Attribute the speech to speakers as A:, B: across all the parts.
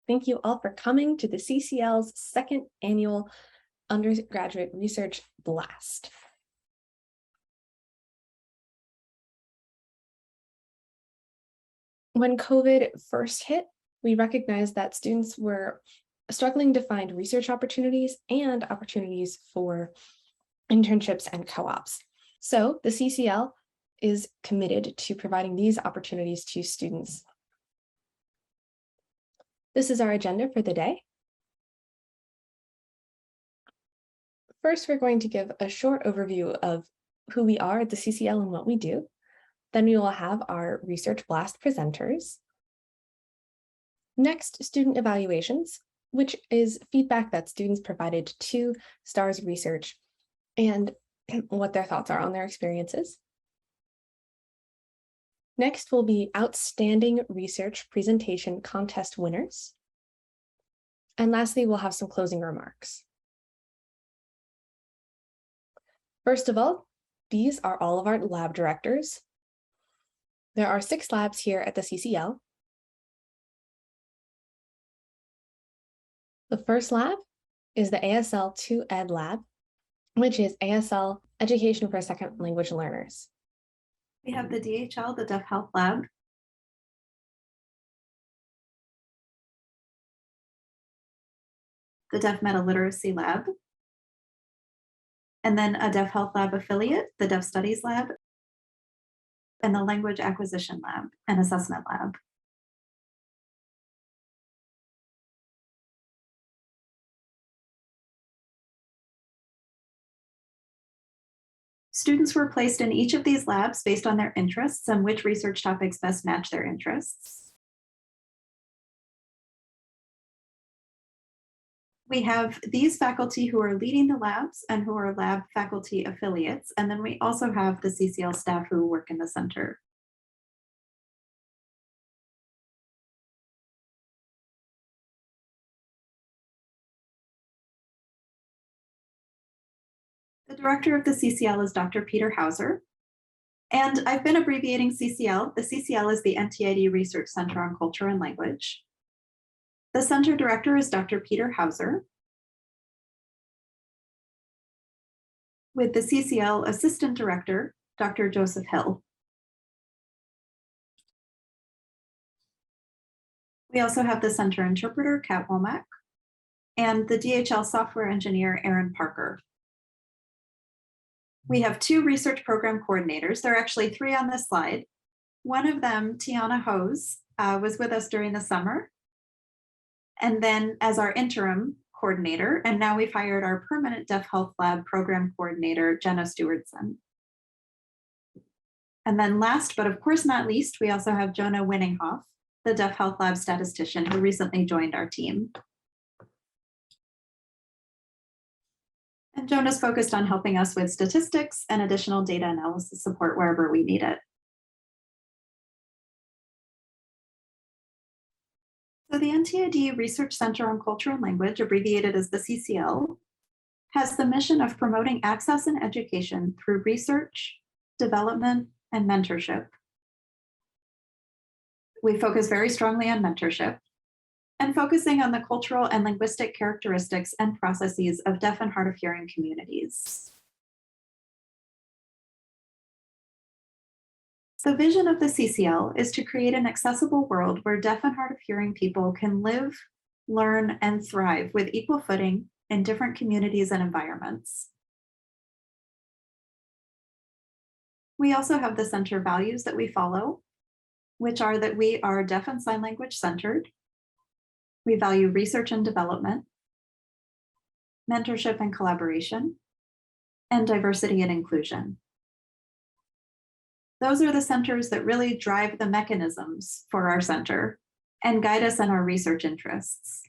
A: Thank you all for coming to the CCL's second annual undergraduate research blast. When COVID first hit, we recognized that students were struggling to find research opportunities and opportunities for internships and co-ops. So the CCL is committed to providing these opportunities to students. This is our agenda for the day. First, we're going to give a short overview of who we are at the CCL and what we do. Then we will have our research blast presenters. Next, student evaluations, which is feedback that students provided to STARS research and what their thoughts are on their experiences. Next will be outstanding research presentation contest winners. And lastly, we'll have some closing remarks. First of all, these are all of our lab directors. There are 6 labs here at the CCL. The first lab is the ASL 2 Ed Lab, which is ASL Education for Second Language Learners.
B: We have the DHL, the Deaf Health Lab. The Deaf Meta Literacy Lab. And then a Deaf Health Lab affiliate, the Deaf Studies Lab, and the Language Acquisition Lab and Assessment Lab. Students were placed in each of these labs based on their interests and which research topics best match their interests. We have these faculty who are leading the labs and who are lab faculty affiliates, and then we also have the CCL staff who work in the center. The director of the CCL is Dr. Peter Hauser. And I've been abbreviating CCL. The CCL is the NTID Research Center on Culture and Language. The center director is Dr. Peter Hauser, with the CCL assistant director, Dr. Joseph Hill. We also have the center interpreter, Kat Womack, and the DHL software engineer, Aaron Parker. We have 2 research program coordinators. There are actually 3 on this slide. One of them, Tiana Hose, was with us during the summer, and then as our interim coordinator, and now we've hired our permanent Deaf Health Lab program coordinator, Jenna Stewardson. And then last, but of course not least, we also have Jonah Winninghoff, the Deaf Health Lab statistician who recently joined our team. And Jonah's focused on helping us with statistics and additional data analysis support wherever we need it. So the NTID Research Center on Culture and Language, abbreviated as the CCL, has the mission of promoting access and education through research, development, and mentorship. We focus very strongly on mentorship and focusing on the cultural and linguistic characteristics and processes of deaf and hard of hearing communities. The vision of the CCL is to create an accessible world where deaf and hard of hearing people can live, learn, and thrive with equal footing in different communities and environments. We also have the center values that we follow, which are that we are deaf and sign language centered. We value research and development, mentorship and collaboration, and diversity and inclusion. Those are the centers that really drive the mechanisms for our center and guide us in our research interests.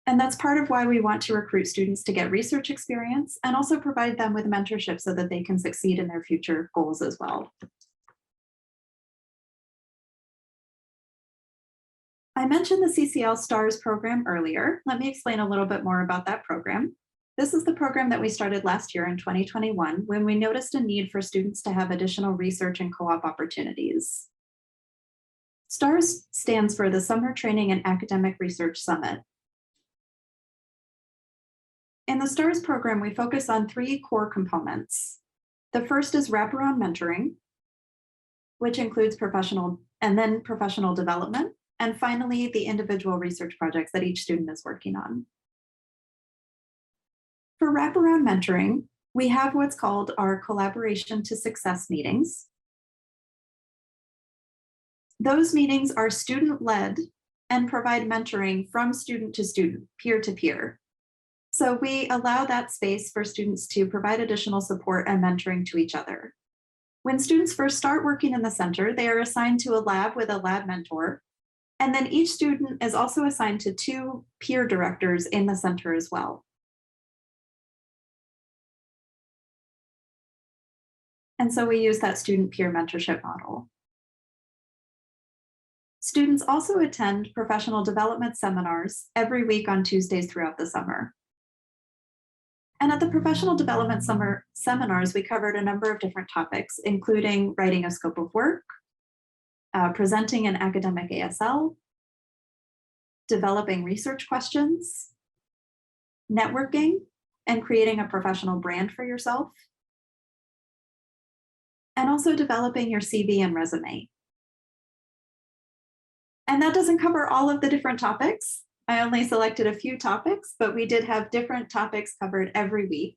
B: And that's part of why we want to recruit students to get research experience and also provide them with mentorship so that they can succeed in their future goals as well. I mentioned the CCL Stars program earlier. Let me explain a little bit more about that program. This is the program that we started last year in 2021 when we noticed a need for students to have additional research and co-op opportunities. STARS stands for the Summer Training and Academic Research Summit. In the STARS program, we focus on 3 core components. The first is Wraparound Mentoring, which includes professional development, and finally, the individual research projects that each student is working on. For Wraparound Mentoring, we have what's called our Collaboration to Success meetings. Those meetings are student-led and provide mentoring from student to student, peer to peer. So we allow that space for students to provide additional support and mentoring to each other. When students first start working in the center, they are assigned to a lab with a lab mentor. And then each student is also assigned to 2 peer directors in the center as well. And so we use that student peer mentorship model. Students also attend professional development seminars every week on Tuesdays throughout the summer. And at the professional development summer seminars, we covered a number of different topics, including writing a scope of work, presenting an academic ASL, developing research questions, networking, and creating a professional brand for yourself, and also developing your CV and resume. And that doesn't cover all of the different topics. I only selected a few topics, but we did have different topics covered every week.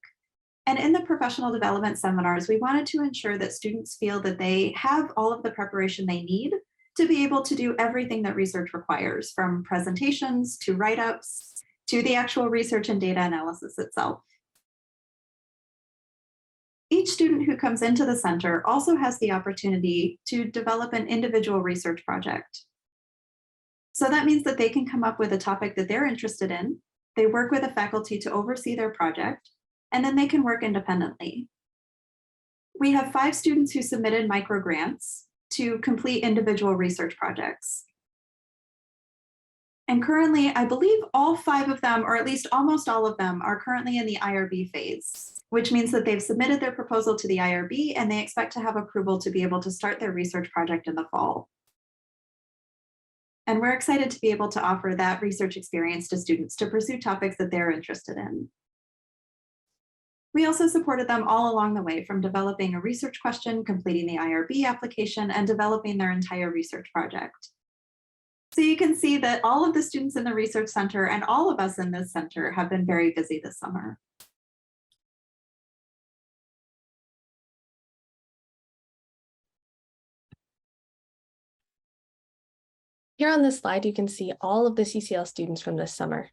B: And in the professional development seminars, we wanted to ensure that students feel that they have all of the preparation they need to be able to do everything that research requires, from presentations to write-ups to the actual research and data analysis itself. Each student who comes into the center also has the opportunity to develop an individual research project. So that means that they can come up with a topic that they're interested in, they work with a faculty to oversee their project, and then they can work independently. We have 5 students who submitted microgrants to complete individual research projects. And currently, I believe all 5 of them, or at least almost all of them, are currently in the IRB phase, which means that they've submitted their proposal to the IRB and they expect to have approval to be able to start their research project in the fall. And we're excited to be able to offer that research experience to students to pursue topics that they're interested in. We also supported them all along the way, from developing a research question, completing the IRB application, and developing their entire research project. So you can see that all of the students in the Research Center and all of us in this center have been very busy this summer.
A: Here on this slide, you can see all of the CCL students from this summer.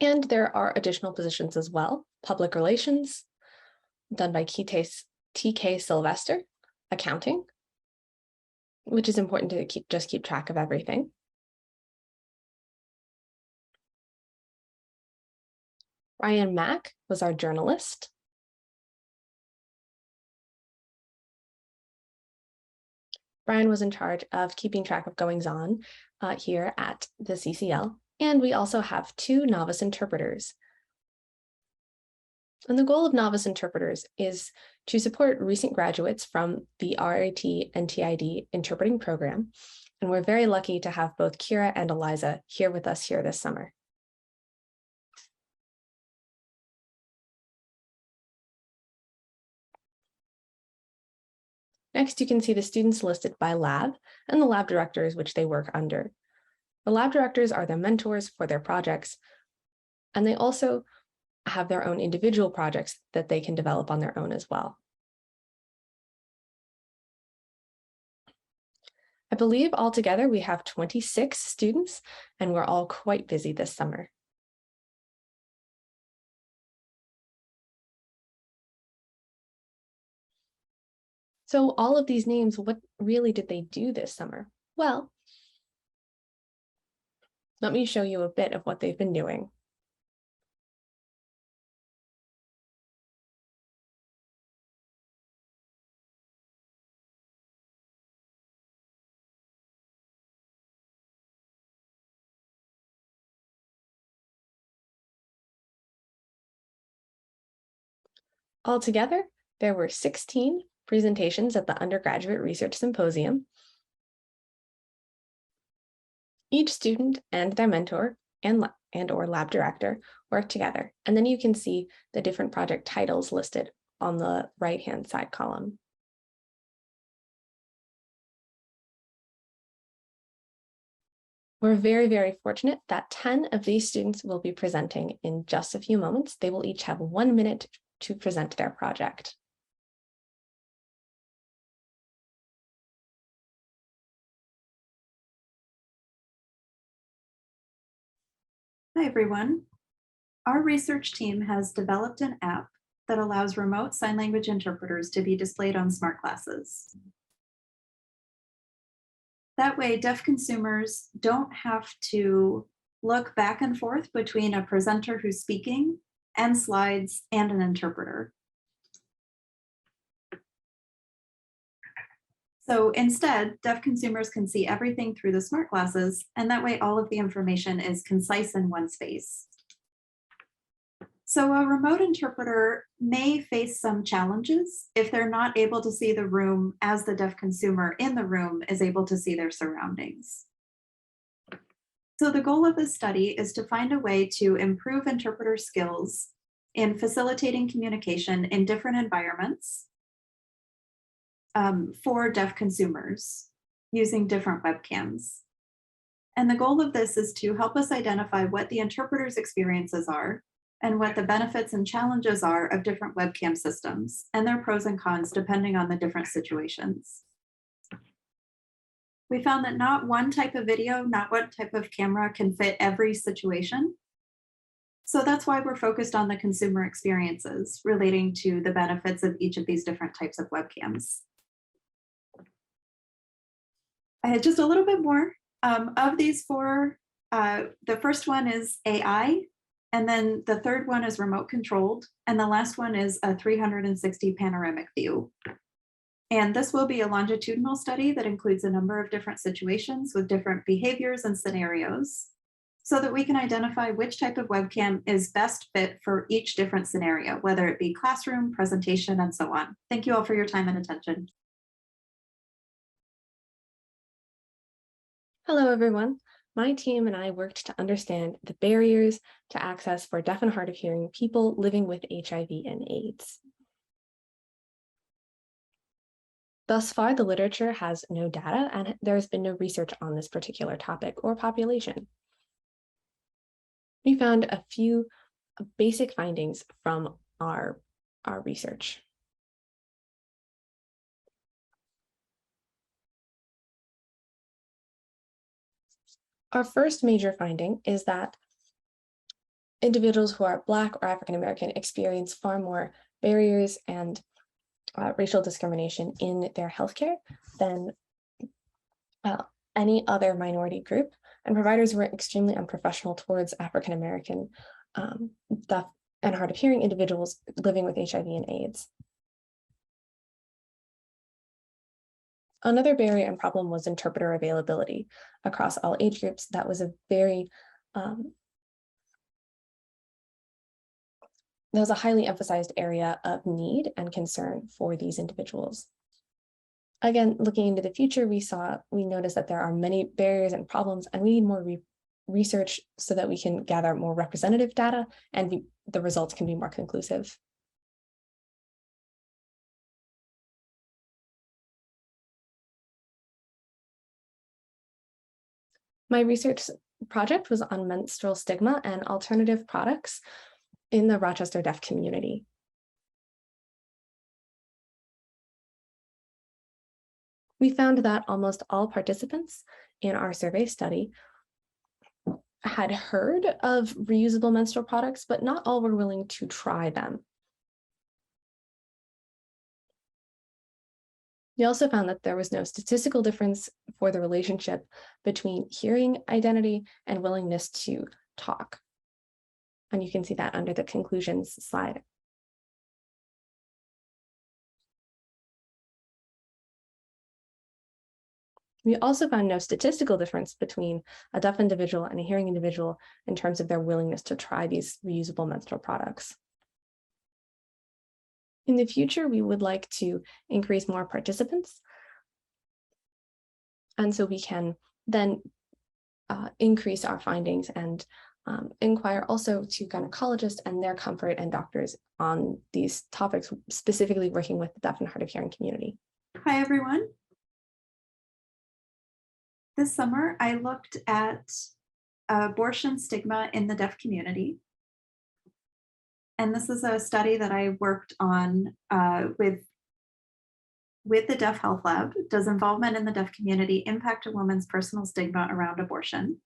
A: And there are additional positions as well: public relations, done by TK Sylvester, accounting, which is important to keep track of everything. Ryan Mack was our journalist. Brian was in charge of keeping track of goings-on here at the CCL. And we also have 2 novice interpreters. And the goal of novice interpreters is to support recent graduates from the RIT NTID interpreting program. And we're very lucky to have both Kira and Eliza here with us here this summer. Next, you can see the students listed by lab and the lab directors which they work under. The lab directors are the mentors for their projects, and they also have their own individual projects that they can develop on their own as well. I believe altogether we have 26 students, and we're all quite busy this summer. So all of these names, what really did they do this summer? Well, let me show you a bit of what they've been doing. Altogether, There were 16 presentations at the Undergraduate Research Symposium. Each student and their mentor and/or lab director work together, and then you can see the different project titles listed on the right-hand side column. We're very, very fortunate that 10 of these students will be presenting in just a few moments. They will each have 1 minute to present their project.
B: Hi, everyone. Our research team has developed an app that allows remote sign language interpreters to be displayed on smart glasses. That way, deaf consumers don't have to look back and forth between a presenter who's speaking and slides and an interpreter. So instead, deaf consumers can see everything through the smart glasses, and that way all of the information is concise in one space. So a remote interpreter may face some challenges if they're not able to see the room as the deaf consumer in the room is able to see their surroundings. So the goal of this study is to find a way to improve interpreter skills in facilitating communication in different environments for deaf consumers using different webcams. And the goal of this is to help us identify what the interpreter's experiences are and what the benefits and challenges are of different webcam systems and their pros and cons depending on the different situations. We found that not one type of video, not one type of camera can fit every situation. So that's why we're focused on the consumer experiences relating to the benefits of each of these different types of webcams. I had just a little bit more. Of these four, the first one is AI, and then the third one is remote controlled, and the last one is a 360 panoramic view. And this will be a longitudinal study that includes a number of different situations with different behaviors and scenarios so that we can identify which type of webcam is best fit for each different scenario, whether it be classroom, presentation, and so on. Thank you all for your time and attention.
A: Hello, everyone. My team and I worked to understand the barriers to access for deaf and hard of hearing people living with HIV and AIDS. Thus far, the literature has no data and there has been no research on this particular topic or population. We found a few basic findings from our research. Our first major finding is that individuals who are Black or African American experience far more barriers and racial discrimination in their healthcare than any other minority group, and providers were extremely unprofessional towards African American deaf and hard of hearing individuals living with HIV and AIDS. Another barrier and problem was interpreter availability across all age groups. That was a very that was a highly emphasized area of need and concern for these individuals. Again, looking into the future, we noticed that there are many barriers and problems, and we need more research so that we can gather more representative data and the results can be more conclusive. My research project was on menstrual stigma and alternative products in the Rochester deaf community. We found that almost all participants in our survey study had heard of reusable menstrual products, but not all were willing to try them. We also found that there was no statistical difference for the relationship between hearing identity and willingness to talk. And you can see that under the conclusions slide. We also found no statistical difference between a deaf individual and a hearing individual in terms of their willingness to try these reusable menstrual products. In the future, we would like to increase more participants. And so we can then increase our findings and inquire also to gynecologists and their comfort and doctors on these topics, specifically working with the deaf and hard of hearing community.
B: Hi, everyone. This summer, I looked at abortion stigma in the deaf community. And this is a study that I worked on with the Deaf Health Lab. Does involvement in the deaf community impact a woman's personal stigma around abortion?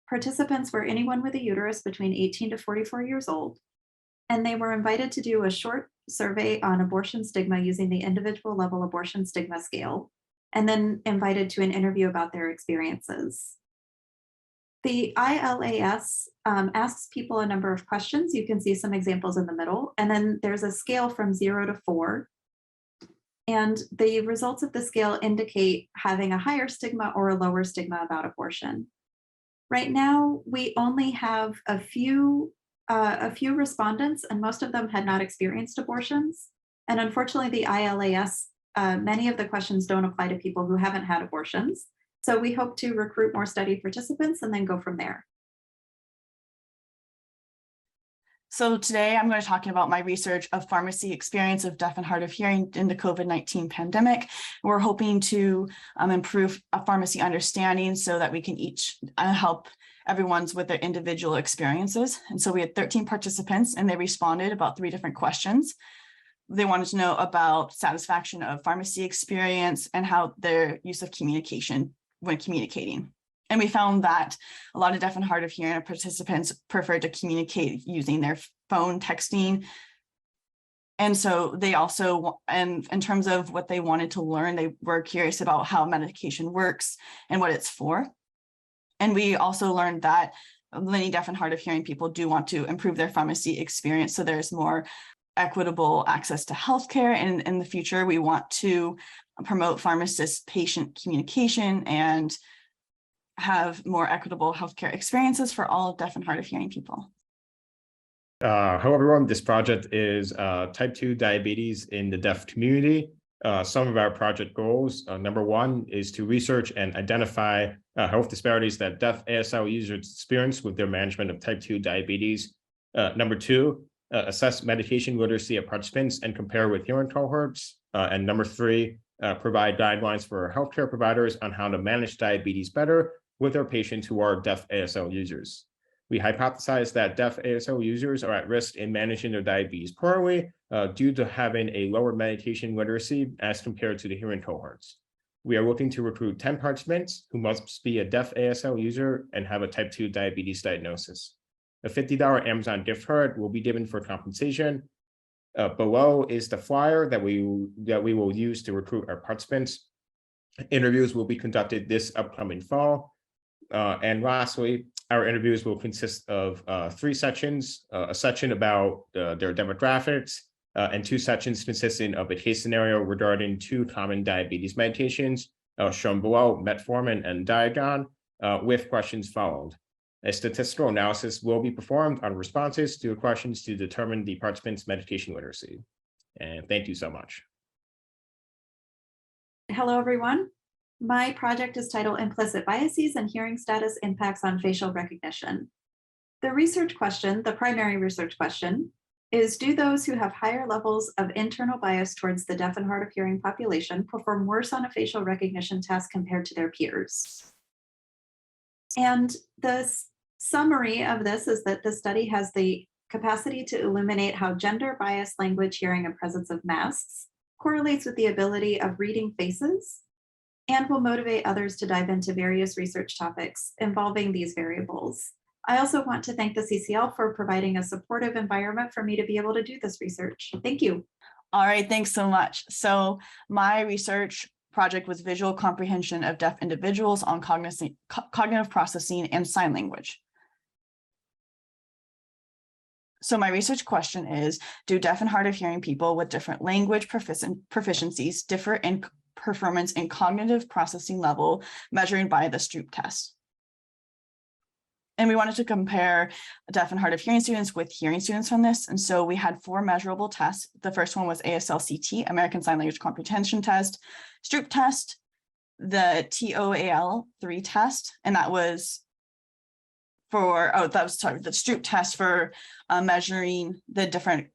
B: Participants were anyone with a uterus between 18 to 44 years old, and they were invited to do a short survey on abortion stigma using the individual level abortion stigma scale, and then invited to an interview about their experiences. The ILAS asks people a number of questions. You can see some examples in the middle, and then there's a scale from 0 to 4. And the results of the scale indicate having a higher stigma or a lower stigma about abortion. Right now, we only have a few respondents, and most of them had not experienced abortions. And unfortunately, the ILAS, many of the questions don't apply to people who haven't had abortions. So we hope to recruit more study participants and then go from there.
C: So today I'm going to talk about my research of pharmacy experience of deaf and hard of hearing in the COVID-19 pandemic. We're hoping to improve a pharmacy understanding so that we can each help everyone's with their individual experiences. And so we had 13 participants and they responded about 3 different questions. They wanted to know about satisfaction of pharmacy experience and how their use of communication when communicating. And we found that a lot of deaf and hard of hearing participants prefer to communicate using their phone, texting. And so they also, and in terms of what they wanted to learn, they were curious about how medication works and what it's for. And we also learned that many deaf and hard of hearing people do want to improve their pharmacy experience. So there's more equitable access to healthcare. And in the future, we want to promote pharmacist-patient communication and have more equitable healthcare experiences for all deaf and hard of hearing people.
D: Hello, everyone. This project is type 2 diabetes in the deaf community. Some of our project goals, number 1 is to research and identify health disparities that deaf ASL users experience with their management of type 2 diabetes. Number 2, assess medication literacy of participants and compare with hearing cohorts. And number 3, provide guidelines for healthcare providers on how to manage diabetes better with their patients who are deaf ASL users. We hypothesize that deaf ASL users are at risk in managing their diabetes poorly due to having a lower medication literacy as compared to the hearing cohorts. We are looking to recruit 10 participants who must be a deaf ASL user and have a type 2 diabetes diagnosis. A $50 Amazon gift card will be given for compensation. Below is the flyer that we will use to recruit our participants. Interviews will be conducted this upcoming fall. And lastly, our interviews will consist of 3 sections, a section about their demographics, and 2 sections consisting of a case scenario regarding 2 common diabetes medications shown below, metformin and Diagon, with questions followed. A statistical analysis will be performed on responses to the questions to determine the participants' medication literacy. And thank you so much.
B: Hello, everyone. My project is titled Implicit Biases and Hearing Status Impacts on Facial Recognition. The research question, the primary research question, is do those who have higher levels of internal bias towards the deaf and hard of hearing population perform worse on a facial recognition test compared to their peers? And the summary of this is that the study has the capacity to illuminate how gender bias, language, hearing, and presence of masks correlates with the ability of reading faces and will motivate others to dive into various research topics involving these variables. I also want to thank the CCL for providing a supportive environment for me to be able to do this research. Thank you.
C: All right, thanks so much. So my research project was visual comprehension of deaf individuals on cognitive processing and sign language. So my research question is, do deaf and hard of hearing people with different language proficiencies differ in performance in cognitive processing level measured by the Stroop test? And we wanted to compare deaf and hard of hearing students with hearing students from this. And so we had 4 measurable tests. The first one was ASL-CT, American Sign Language Comprehension Test, Stroop test, the TOAL-3 test, and that was for, the Stroop test for measuring the different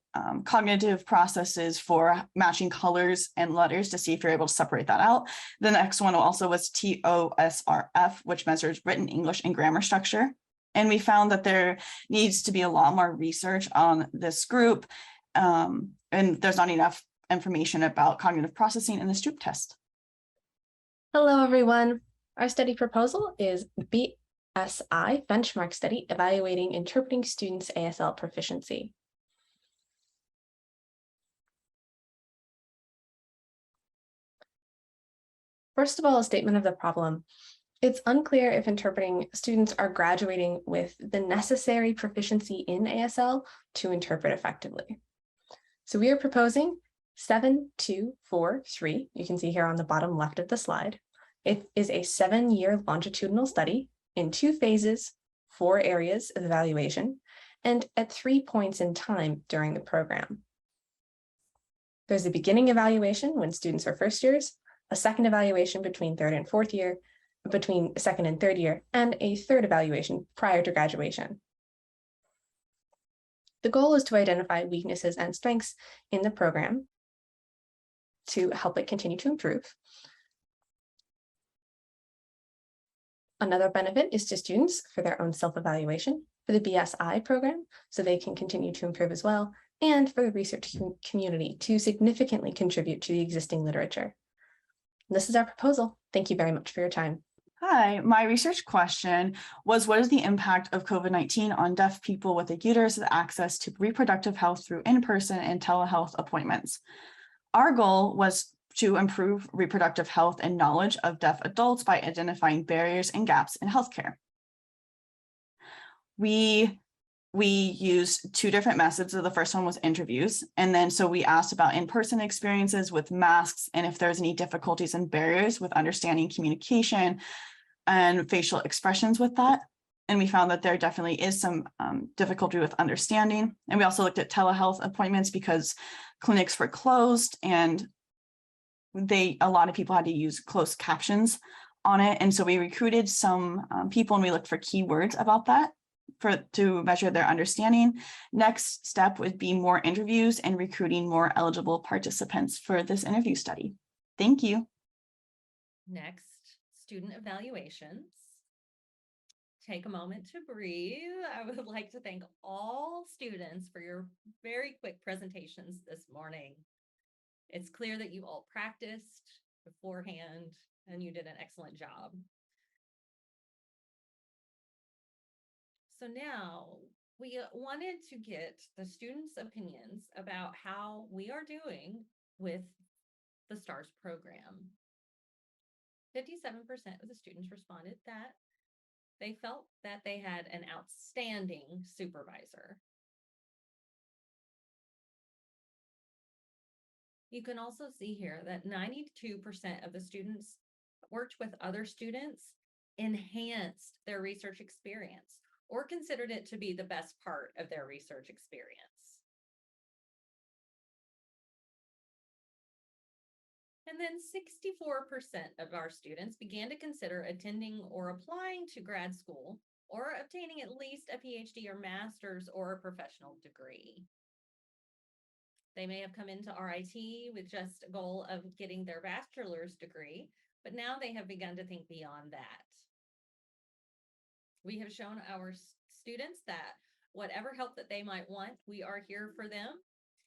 C: cognitive processes for matching colors and letters to see if you're able to separate that out. The next one also was TOSRF, which measures written English and grammar structure. And we found that there needs to be a lot more research on this group, and there's not enough information about cognitive processing in the Stroop test.
A: Hello, everyone. Our study proposal is BSI benchmark study evaluating interpreting students' ASL proficiency. First of all, a statement of the problem. It's unclear if interpreting students are graduating with the necessary proficiency in ASL to interpret effectively. So we are proposing 7-2-4-3. You can see here on the bottom left of the slide. It is a 7-year longitudinal study in 2 phases, 4 areas of evaluation, and at 3 points in time during the program. There's a beginning evaluation when students are first years, a second evaluation between 3rd and 4th year, between 2nd and 3rd year, and a 3rd evaluation prior to graduation. The goal is to identify weaknesses and strengths in the program to help it continue to improve. Another benefit is to students for their own self-evaluation, for the BSI program, so they can continue to improve as well, and for the research community to significantly contribute to the existing literature. This is our proposal. Thank you very much for your time.
C: Hi, my research question was, what is the impact of COVID-19 on deaf people with a uterus with access to reproductive health through in-person and telehealth appointments? Our goal was to improve reproductive health and knowledge of deaf adults by identifying barriers and gaps in healthcare. We used 2 different methods. So the first one was interviews. And then so we asked about in-person experiences with masks and if there's any difficulties and barriers with understanding communication and facial expressions with that. And we found that there definitely is some difficulty with understanding. And we also looked at telehealth appointments because clinics were closed and a lot of people had to use closed captions on it. And so we recruited some people and we looked for keywords about that to measure their understanding. Next step would be more interviews and recruiting more eligible participants for this interview study. Thank you.
E: Next, student evaluations. Take a moment to breathe. I would like to thank all students for your very quick presentations this morning. It's clear that you all practiced beforehand and you did an excellent job. So now we wanted to get the students' opinions about how we are doing with the STARS program. 57% of the students responded that they felt that they had an outstanding supervisor. You can also see here that 92% of the students worked with other students, enhanced their research experience, or considered it to be the best part of their research experience. And then 64% of our students began to consider attending or applying to grad school or obtaining at least a PhD or master's or a professional degree. They may have come into RIT with just a goal of getting their bachelor's degree, but now they have begun to think beyond that. We have shown our students that whatever help that they might want, we are here for them.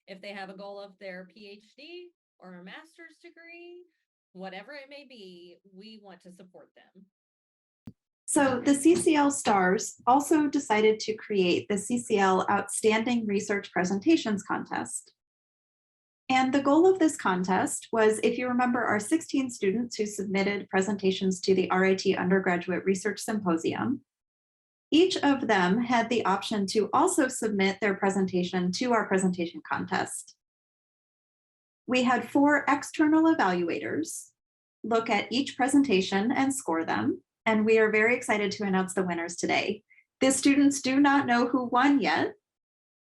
E: If they have a goal of their PhD or a master's degree, whatever it may be, we want to support them.
B: So the CCL Stars also decided to create the CCL Outstanding Research Presentations Contest. And the goal of this contest was, if you remember, our 16 students who submitted presentations to the RIT Undergraduate Research Symposium, each of them had the option to also submit their presentation to our presentation contest. We had 4 external evaluators look at each presentation and score them, and we are very excited to announce the winners today. The students do not know who won yet.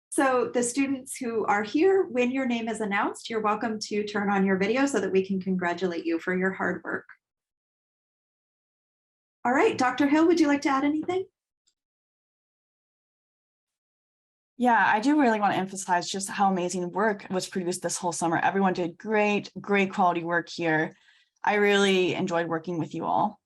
B: So the students who are here, when your name is announced, you're welcome to turn on your video so that we can congratulate you for your hard work. All right, Dr. Hill, would you like to add anything?
C: Yeah, I do really want to emphasize just how amazing work was produced this whole summer. Everyone did great quality work here. I really enjoyed working with you all.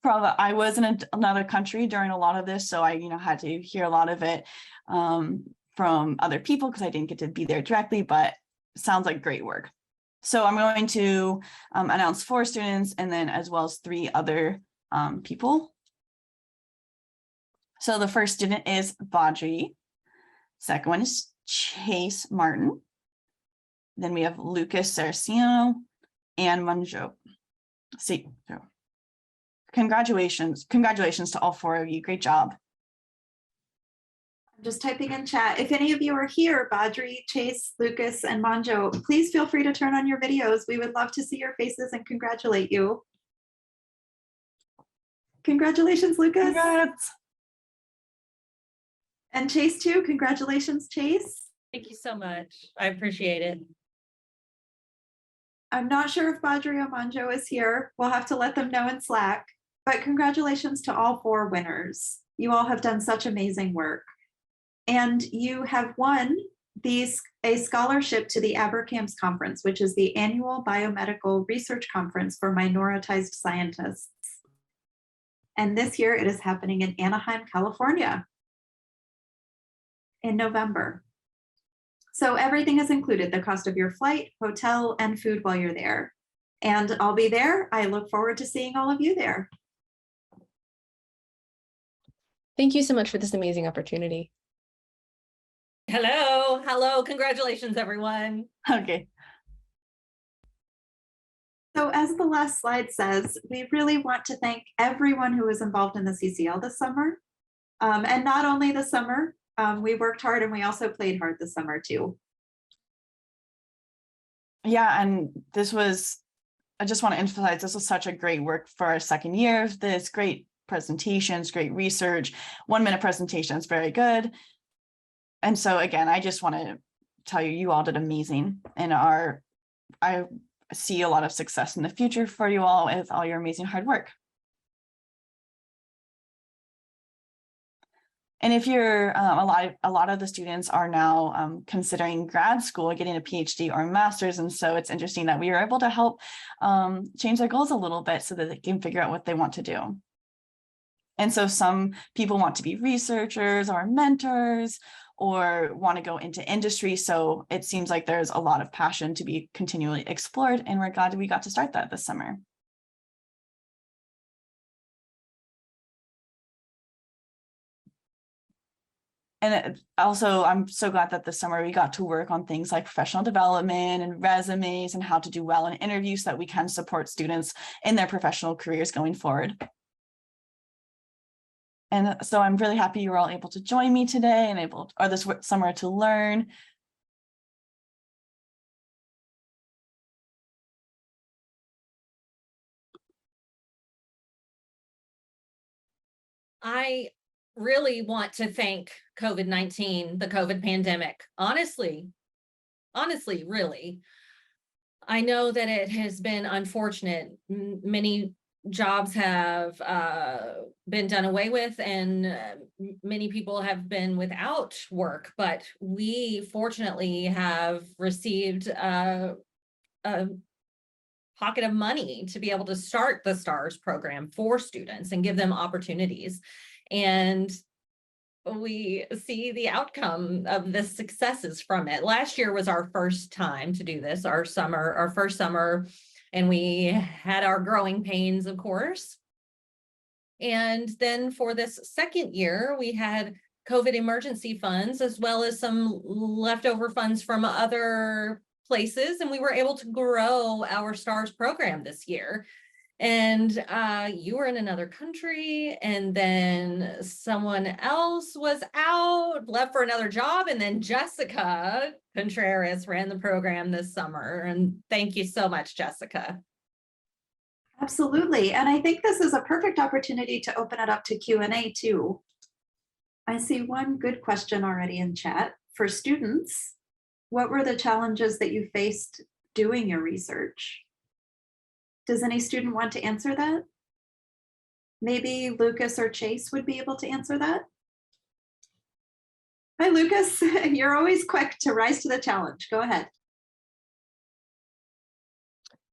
C: I was in another country during a lot of this, so I, had to hear a lot of it from other people because I didn't get to be there directly, but sounds like great work. So I'm going to announce 4 students and then as well as 3 other people. So the first student is Badri. Second one is Chase Martin. Then we have Lucas Saracino and Manjo. See, congratulations to all 4 of you. Great job.
B: I'm just typing in chat. If any of you are here, Badri, Chase, Lucas, and Manjo, please feel free to turn on your videos. We would love to see your faces and congratulate you. Congratulations, Lucas.
C: Congrats.
B: And Chase too. Congratulations, Chase.
E: Thank you so much. I appreciate it.
B: I'm not sure if Badri or Manjo is here. We'll have to let them know in Slack. But congratulations to all 4 winners. You all have done such amazing work. And you have won a scholarship to the AberCamps Conference, which is the annual biomedical research conference for minoritized scientists. And this year it is happening in Anaheim, California in November. So everything is included, the cost of your flight, hotel, and food while you're there. And I'll be there. I look forward to seeing all of you there.
A: Thank you so much for this amazing opportunity.
E: Hello. Congratulations, everyone.
C: Okay.
B: So as the last slide says, we really want to thank everyone who was involved in the CCL this summer. And not only this summer, we worked hard and we also played hard this summer too.
C: Yeah, and I just want to emphasize, this was such a great work for our second year. This great presentations, great research, 1-minute presentations, very good. And so again, I just want to tell you, you all did amazing, and I see a lot of success in the future for you all with all your amazing hard work. And if you're a lot of the students are now considering grad school, getting a PhD or a master's, and so it's interesting that we were able to help change their goals a little bit so that they can figure out what they want to do. And so some people want to be researchers or mentors or want to go into industry. So it seems like there's a lot of passion to be continually explored, and we're glad we got to start that this summer. And also, I'm so glad that this summer we got to work on things like professional development and resumes and how to do well in interviews so that we can support students in their professional careers going forward. And so I'm really happy you were all able to join me today and this summer to learn.
E: I really want to thank COVID-19, the COVID pandemic. Honestly, really. I know that it has been unfortunate. Many jobs have been done away with, and many people have been without work, but we fortunately have received a pocket of money to be able to start the STARS program for students and give them opportunities. And we see the outcome of the successes from it. Last year was our first time to do this, our first summer, and we had our growing pains, of course. And then for this second year, we had COVID emergency funds, as well as some leftover funds from other places, and we were able to grow our STARS program this year. And you were in another country, and then someone else was left for another job, and then Jessica Contreras ran the program this summer. And thank you so much, Jessica.
B: Absolutely. And I think this is a perfect opportunity to open it up to Q&A too. I see one good question already in chat. For students, what were the challenges that you faced doing your research? Does any student want to answer that? Maybe Lucas or Chase would be able to answer that. Hi, Lucas. You're always quick to rise to the challenge. Go ahead.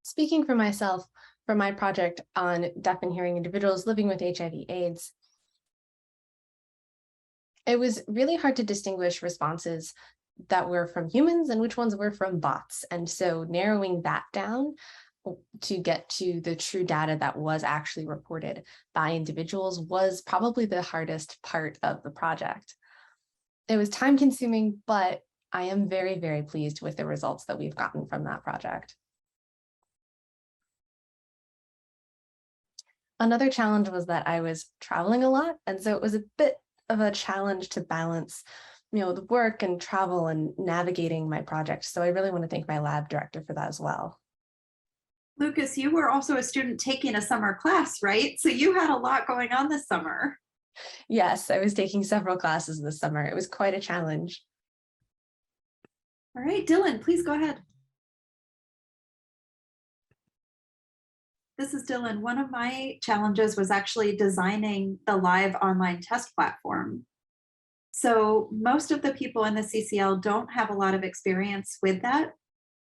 A: Speaking for myself, for my project on deaf and hearing individuals living with HIV/AIDS, it was really hard to distinguish responses that were from humans and which ones were from bots. And so narrowing that down to get to the true data that was actually reported by individuals was probably the hardest part of the project. It was time consuming, but I am very, very pleased with the results that we've gotten from that project. Another challenge was that I was traveling a lot, and so it was a bit of a challenge to balance, the work and travel and navigating my project. So I really want to thank my lab director for that as well.
B: Lucas, you were also a student taking a summer class, right? So you had a lot going on this summer.
A: Yes, I was taking several classes this summer. It was quite a challenge.
B: All right, Dylan, please go ahead. This is Dylan. One of my challenges was actually designing the live online test platform. So most of the people in the CCL don't have a lot of experience with that.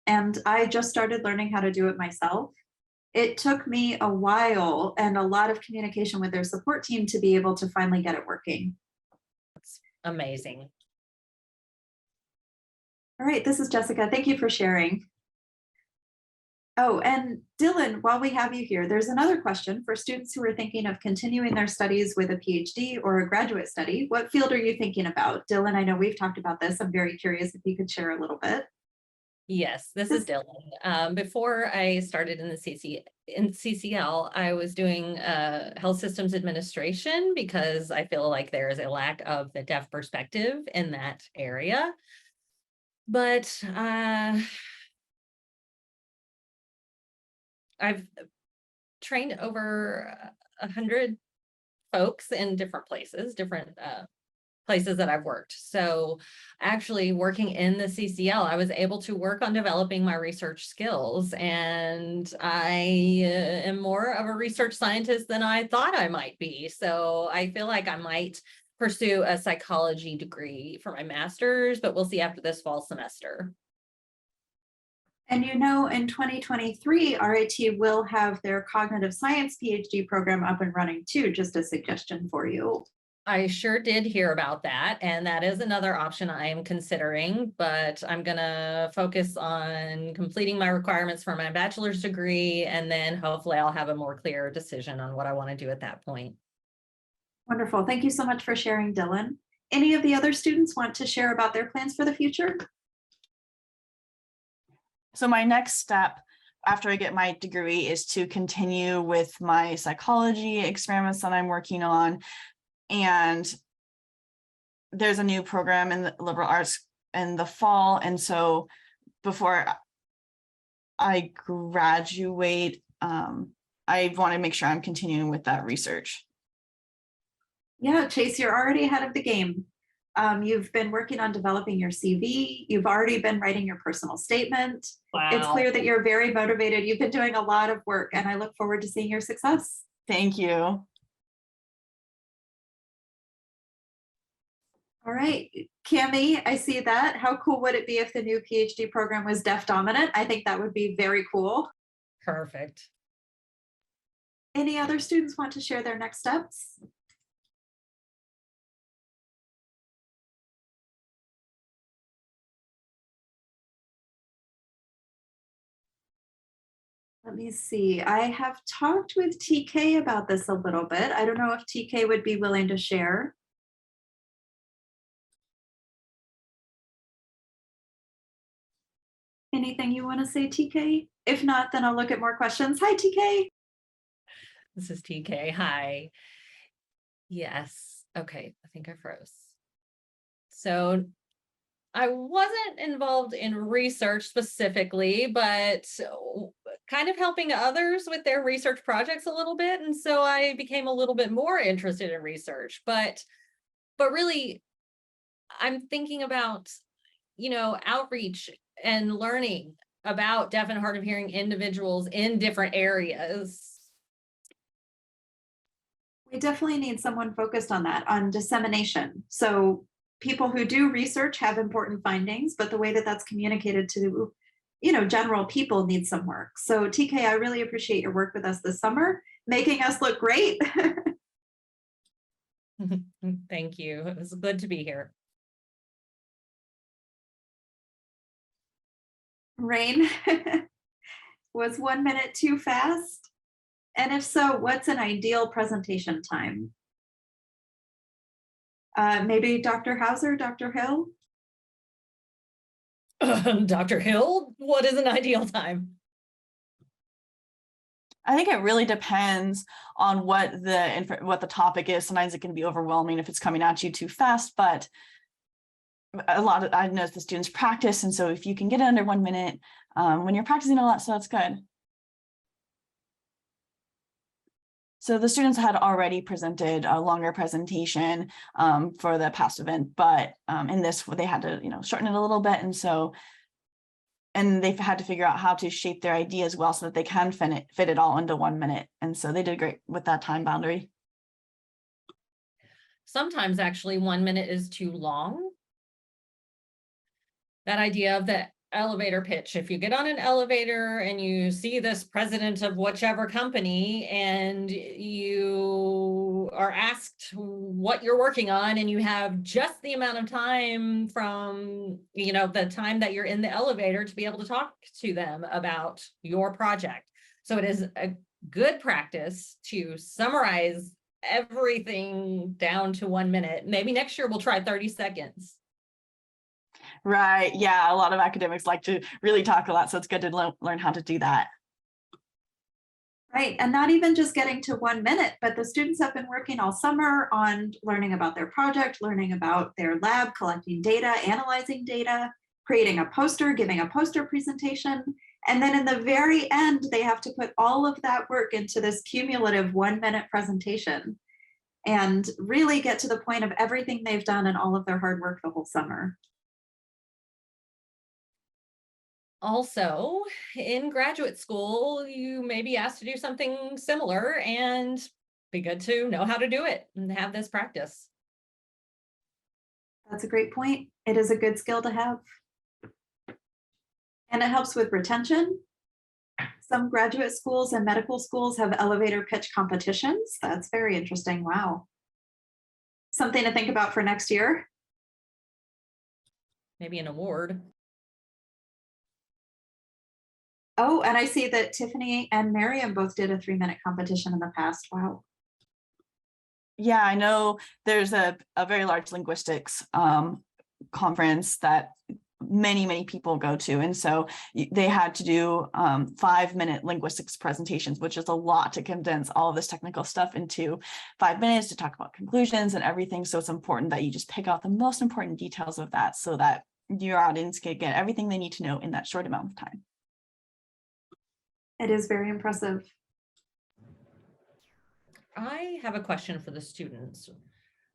B: And I just started learning how to do it myself. It took me a while and a lot of communication with their support team to be able to finally get it working.
E: Amazing.
B: All right, this is Jessica. Thank you for sharing. Oh, and Dylan, while we have you here, there's another question for students who are thinking of continuing their studies with a PhD or a graduate study. What field are you thinking about? Dylan, I know we've talked about this. I'm very curious if you could share a little bit.
E: Yes, this is Dylan. Before I started in the CCL, I was doing health systems administration because I feel like there is a lack of the deaf perspective in that area. But I've trained over 100 folks in different places, places that I've worked. So actually working in the CCL, I was able to work on developing my research skills, and I am more of a research scientist than I thought I might be. So I feel like I might pursue a psychology degree for my master's, but we'll see after this fall semester.
B: And in 2023, RIT will have their cognitive science PhD program up and running too, just a suggestion for you.
E: I sure did hear about that, and that is another option I am considering, but I'm gonna focus on completing my requirements for my bachelor's degree, and then hopefully I'll have a more clear decision on what I want to do at that point.
B: Wonderful. Thank you so much for sharing, Dylan. Any of the other students want to share about their plans for the future?
C: So my next step after I get my degree is to continue with my psychology experiments that I'm working on. And there's a new program in the liberal arts in the fall. And so before I graduate, I want to make sure I'm continuing with that research.
B: Yeah, Chase, you're already ahead of the game. You've been working on developing your CV. You've already been writing your personal statement.
E: Wow.
B: It's clear that you're very motivated. You've been doing a lot of work, and I look forward to seeing your success.
C: Thank you.
B: All right, Cami, I see that. How cool would it be if the new PhD program was deaf dominant? I think that would be very cool.
E: Perfect.
B: Any other students want to share their next steps? Let me see. I have talked with TK about this a little bit. I don't know if TK would be willing to share. Anything you want to say, TK? If not, then I'll look at more questions. Hi, TK.
E: This is TK. Hi. Yes. Okay. I think I froze. So I wasn't involved in research specifically, but kind of helping others with their research projects a little bit. And so I became a little bit more interested in research, but really I'm thinking about, outreach and learning about deaf and hard of hearing individuals in different areas.
B: We definitely need someone focused on that, on dissemination. So people who do research have important findings, but the way that that's communicated to, general people need some work. So TK, I really appreciate your work with us this summer, making us look great.
E: Thank you. It was good to be here.
B: Rain, was 1 minute too fast? And if so, what's an ideal presentation time? Maybe Dr. Hauser, Dr. Hill?
E: Dr. Hill, what is an ideal time?
C: I think it really depends on what the topic is. Sometimes it can be overwhelming if it's coming at you too fast, but I know the students practice, and so if you can get it under 1 minute when you're practicing a lot, so that's good. So the students had already presented a longer presentation for the past event, but in this they had to shorten it a little bit, and they've had to figure out how to shape their ideas well so that they can fit it all into 1 minute, and so they did great with that time boundary.
E: Sometimes actually 1 minute is too long. That idea of the elevator pitch. If you get on an elevator and you see this president of whichever company and you are asked what you're working on, and you have just the amount of time from, the time that you're in the elevator to be able to talk to them about your project. So it is a good practice to summarize everything down to 1 minute. Maybe next year we'll try 30 seconds.
C: Right. Yeah. A lot of academics like to really talk a lot. So it's good to learn how to do that.
B: Right. And not even just getting to 1 minute, but the students have been working all summer on learning about their project, learning about their lab, collecting data, analyzing data, creating a poster, giving a poster presentation. And then in the very end, they have to put all of that work into this cumulative 1 minute presentation and really get to the point of everything they've done and all of their hard work the whole summer.
E: Also, in graduate school, you may be asked to do something similar, and be good to know how to do it and have this practice.
B: That's a great point. It is a good skill to have. And it helps with retention. Some graduate schools and medical schools have elevator pitch competitions. That's very interesting. Wow. Something to think about for next year.
E: Maybe an award.
B: Oh, and I see that Tiffany and Miriam both did a 3 minute competition in the past. Wow.
C: Yeah, I know there's a very large linguistics conference that many people go to. And so they had to do 5 minute linguistics presentations, which is a lot to condense all of this technical stuff into 5 minutes to talk about conclusions and everything. So it's important that you just pick out the most important details of that so that your audience can get everything they need to know in that short amount of time.
B: It is very impressive.
E: I have a question for the students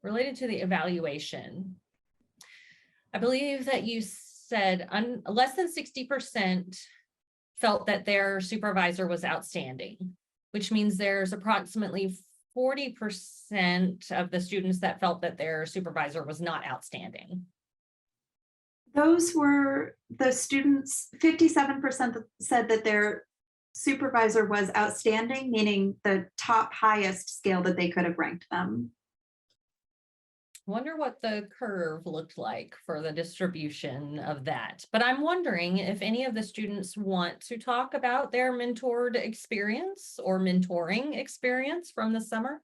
E: related to the evaluation. I believe that you said less than 60% felt that their supervisor was outstanding, which means there's approximately 40% of the students that felt that their supervisor was not outstanding.
B: Those were the students, 57% said that their supervisor was outstanding, meaning the top highest scale that they could have ranked them.
E: Wonder what the curve looked like for the distribution of that. But I'm wondering if any of the students want to talk about their mentored experience or mentoring experience from the summer.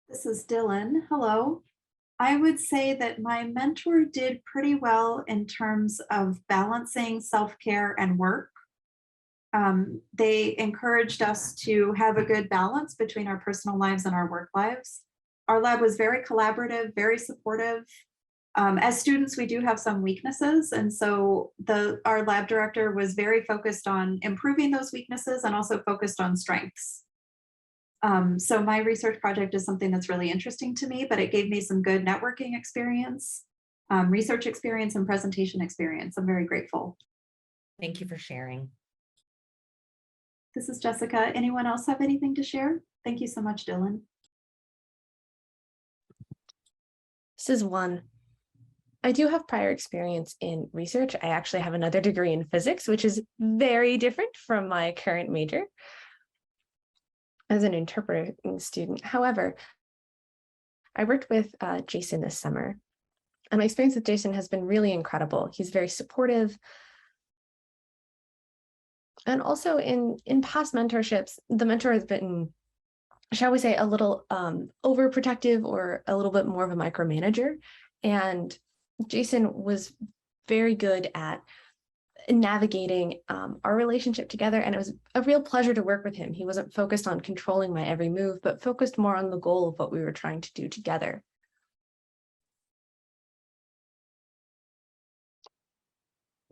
B: This is Dylan. Hello. I would say that my mentor did pretty well in terms of balancing self-care and work. They encouraged us to have a good balance between our personal lives and our work lives. Our lab was very collaborative, very supportive. As students, we do have some weaknesses, and so our lab director was very focused on improving those weaknesses and also focused on strengths. So my research project is something that's really interesting to me, but it gave me some good networking experience, research experience, and presentation experience. I'm very grateful.
E: Thank you for sharing.
B: This is Jessica. Anyone else have anything to share? Thank you so much, Dylan.
A: This is one. I do have prior experience in research. I actually have another degree in physics, which is very different from my current major as an interpreting student. However, I worked with Jason this summer, and my experience with Jason has been really incredible. He's very supportive. And also in past mentorships, the mentor has been, shall we say, a little overprotective or a little bit more of a micromanager. And Jason was very good at navigating our relationship together. And it was a real pleasure to work with him. He wasn't focused on controlling my every move, but focused more on the goal of what we were trying to do together.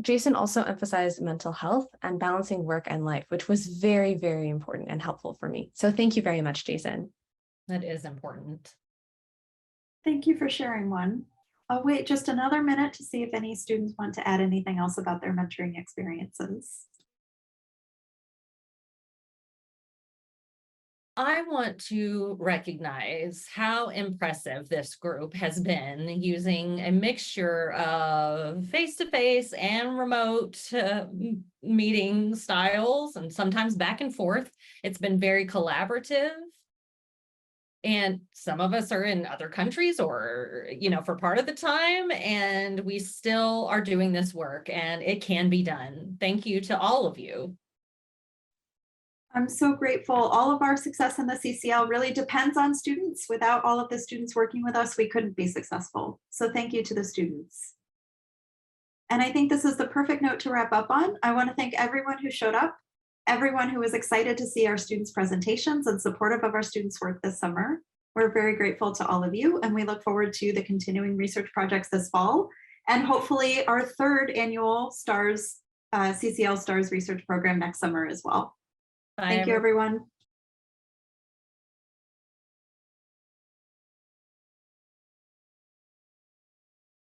A: Jason also emphasized mental health and balancing work and life, which was very, very important and helpful for me. So thank you very much, Jason.
E: That is important.
B: Thank you for sharing one. I'll wait just another minute to see if any students want to add anything else about their mentoring experiences.
E: I want to recognize how impressive this group has been using a mixture of face-to-face and remote meeting styles, and sometimes back and forth. It's been very collaborative. And some of us are in other countries or, for part of the time, and we still are doing this work, and it can be done. Thank you to all of you.
B: I'm so grateful. All of our success in the CCL really depends on students. Without all of the students working with us, we couldn't be successful. So thank you to the students. And I think this is the perfect note to wrap up on. I want to thank everyone who showed up, everyone who was excited to see our students' presentations and supportive of our students' work this summer. We're very grateful to all of you, and we look forward to the continuing research projects this fall, and hopefully our third annual Ccl Stars Research Program next summer as well.
E: Bye,
B: Thank you, everyone.